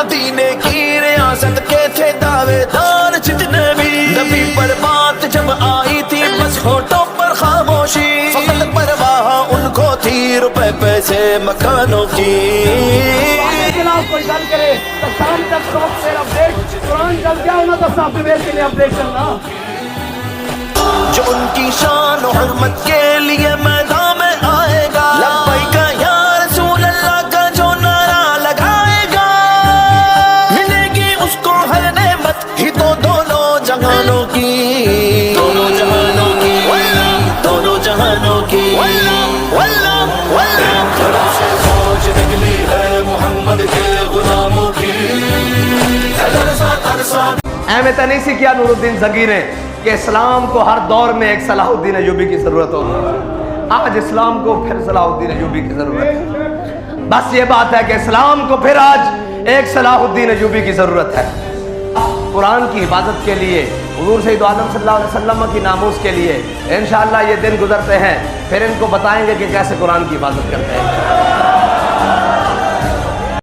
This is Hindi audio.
मदीने की रियासत के थे दावेदार जितने भी, नबी पर बात जब आई थी बस होठों पर खामोशी, फकत परवाह उनको थी रुपए पैसे मकानों की। कोई गल करे तो शाम तक सॉफ्टवेयर अपडेट, कुरान चल गया होना तो सॉफ्टवेयर के लिए अपडेट करना। जो उनकी शान और हुर्मत के लिए मैदान में आएगा, लब्बैक या रसूल अल्लाह का जो नारा लगाएगा, मिलेगी उसको हर नेमत ही तो दोनों जहानों की, दोनों जहानों की, दोनों जहानों की। घरों से फौज निकली है मोहम्मद के गुलामों की। अहमद तनीसी किया नूरुद्दीन जंगी ने कि इस्लाम को हर दौर में एक सलाहुद्दीन अय्यूबी की ज़रूरत होती है। आज इस्लाम को फिर सलाहुद्दीन अय्यूबी की ज़रूरत है। बस ये बात है कि इस्लाम को फिर आज एक सलाहुद्दीन अय्यूबी की ज़रूरत है। कुरान की हिफाजत के लिए, हुज़ूर सैयद आलम सल्लल्लाहु अलैहि वसल्लम की नामूस के लिए इंशाअल्लाह ये दिन गुजरते हैं, फिर इनको बताएंगे कि कैसे कुरान की हिफाजत करते हैं।